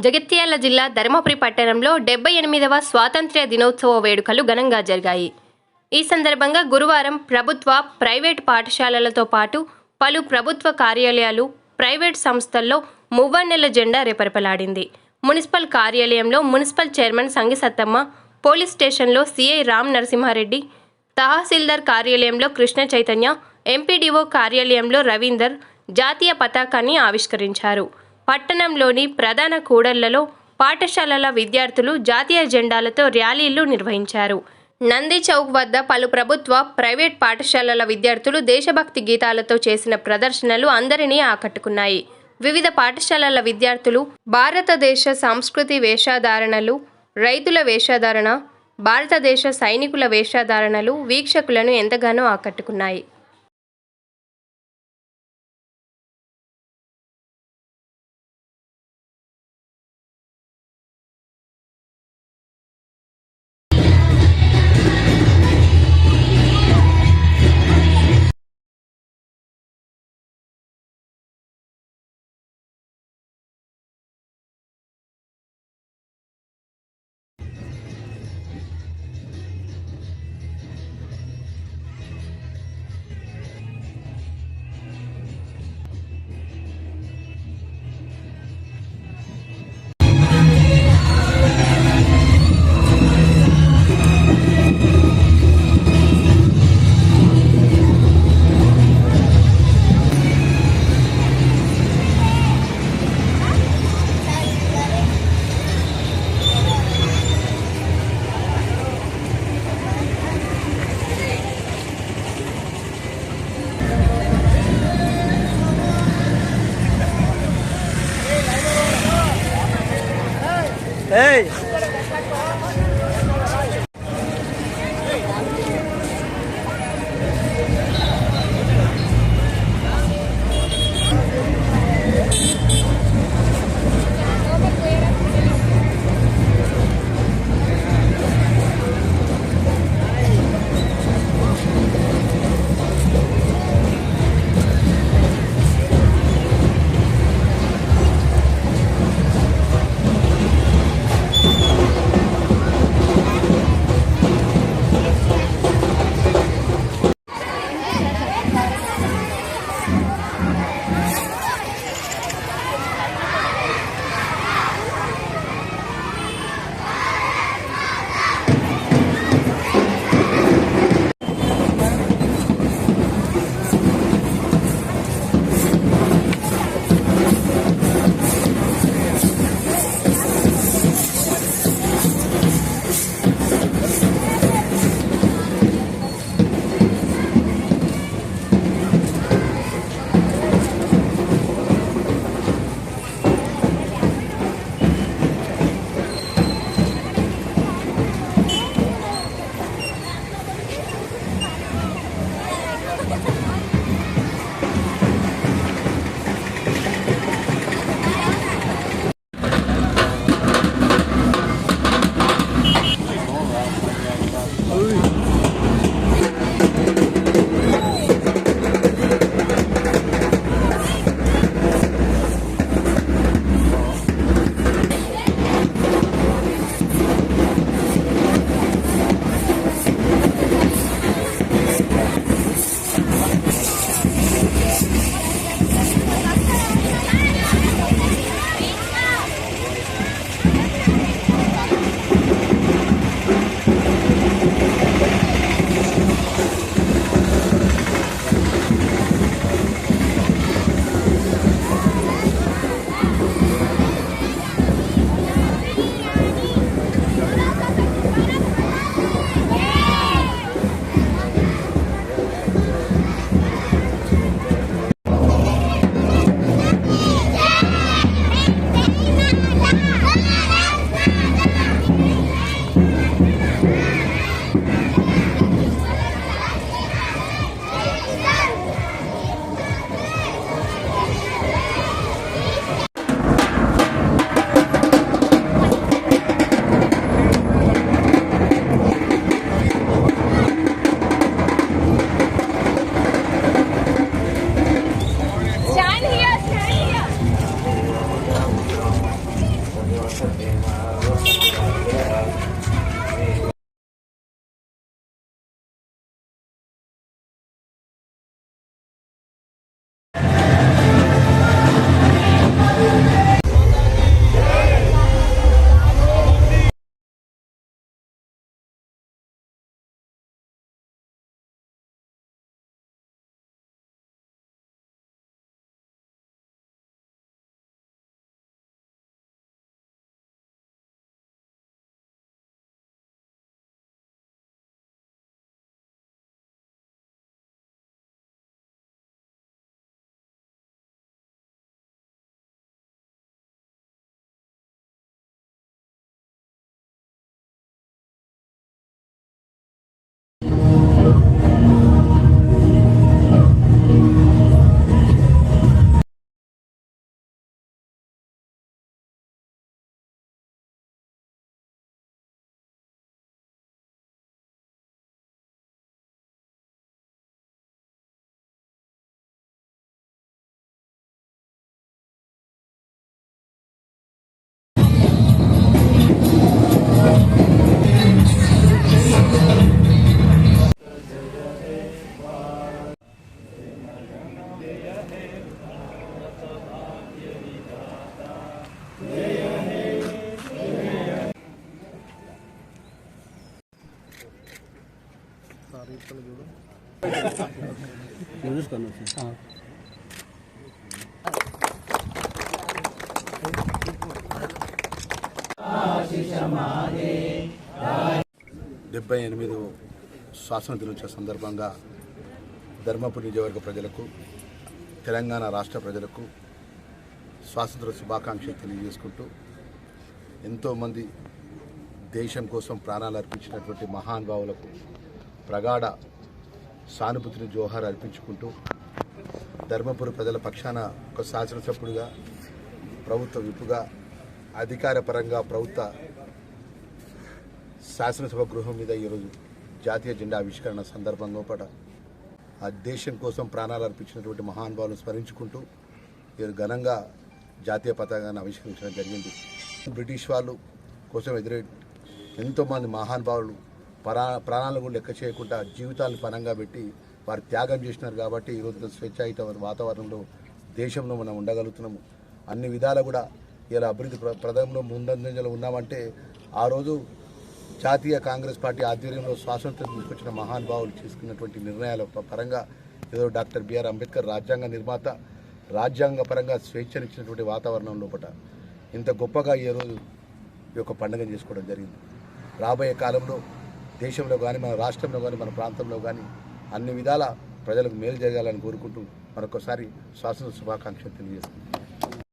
జగిత్యాల జిల్లా ధర్మపురి పట్టణంలో 78వ స్వాతంత్ర్య దినోత్సవ వేడుకలు ఘనంగా జరిగాయి. ఈ సందర్భంగా గురువారం ప్రభుత్వ, ప్రైవేటు పాఠశాలలతో పాటు పలు ప్రభుత్వ కార్యాలయాలు, ప్రైవేటు సంస్థల్లో మువ్వన్నెల జెండా రెపరెపలాడింది. మున్సిపల్ కార్యాలయంలో మున్సిపల్ చైర్మన్ సంగిసత్తమ్మ, పోలీస్ స్టేషన్లో సిఐ రామ్ నరసింహారెడ్డి, తహసీల్దార్ కార్యాలయంలో కృష్ణ చైతన్య, ఎంపీడీఓ కార్యాలయంలో రవీందర్ జాతీయ పతాకాన్ని ఆవిష్కరించారు. పట్టణంలోని ప్రధాన కూడళ్లలో పాఠశాలల విద్యార్థులు జాతీయ జెండాలతో ర్యాలీలు నిర్వహించారు. నంది చౌక్ వద్ద పలు ప్రభుత్వ, ప్రైవేట్ పాఠశాలల విద్యార్థులు దేశభక్తి గీతాలతో చేసిన ప్రదర్శనలు అందరినీ ఆకట్టుకున్నాయి. వివిధ పాఠశాలల విద్యార్థులు భారతదేశ సంస్కృతి వేషధారణలు, రైతుల వేషధారణ, భారతదేశ సైనికుల వేషధారణలు వీక్షకులను ఎంతగానో ఆకట్టుకున్నాయి. Hey! డెబ్బై 78వ స్వాతంత్ర దినోత్సవ సందర్భంగా ధర్మపురి నియోజకవర్గ ప్రజలకు, తెలంగాణ రాష్ట్ర ప్రజలకు స్వాతంత్ర శుభాకాంక్షలు తెలియజేసుకుంటూ, ఎంతోమంది దేశం కోసం ప్రాణాలు అర్పించినటువంటి మహానుభావులకు ప్రగాఢ సానుభూతిని జోహార్ అర్పించుకుంటూ, ధర్మపురి ప్రజల పక్షాన ఒక శాసనసభ్యుడిగా, ప్రభుత్వ విప్పుగా, అధికార పరంగా ప్రభుత్వ శాసనసభ గృహం మీద ఈరోజు జాతీయ జెండా ఆవిష్కరణ సందర్భంగా పడ ఆ దేశం కోసం ప్రాణాలు అర్పించినటువంటి మహానుభావులను స్మరించుకుంటూ ఈరోజు ఘనంగా జాతీయ పతాకాన్ని ఆవిష్కరించడం జరిగింది. బ్రిటిష్ వాళ్ళు కోసం ఎదురే ఎంతోమంది మహానుభావులు ప్రాణాలను కూడా లెక్క చేయకుండా జీవితాలను పనంగా పెట్టి వారు త్యాగం చేసినారు. కాబట్టి ఈరోజు స్వేచ్ఛాయుత వాతావరణంలో దేశంలో మనం ఉండగలుగుతున్నాము. అన్ని విధాలు కూడా ఇలా అభివృద్ధి ప్రదంలో ముందంజలో ఉన్నామంటే ఆ రోజు జాతీయ కాంగ్రెస్ పార్టీ ఆధ్వర్యంలో స్వాతంత్రం తీసుకొచ్చిన మహానుభావులు తీసుకున్నటువంటి నిర్ణయాల పరంగా ఏదో డాక్టర్ బిఆర్ అంబేద్కర్ రాజ్యాంగ నిర్మాత, రాజ్యాంగ పరంగా స్వేచ్ఛనిచ్చినటువంటి వాతావరణం లోపల ఇంత గొప్పగా ఈరోజు ఈ యొక్క పండుగ చేసుకోవడం జరిగింది. రాబోయే కాలంలో దేశంలో కానీ, మన రాష్ట్రంలో కానీ, మన ప్రాంతంలో కానీ అన్ని విధాల ప్రజలకు మేలు జరగాలని కోరుకుంటూ మరొకసారి స్వాతంత్ర శుభాకాంక్షలు తెలియజేస్తుంది.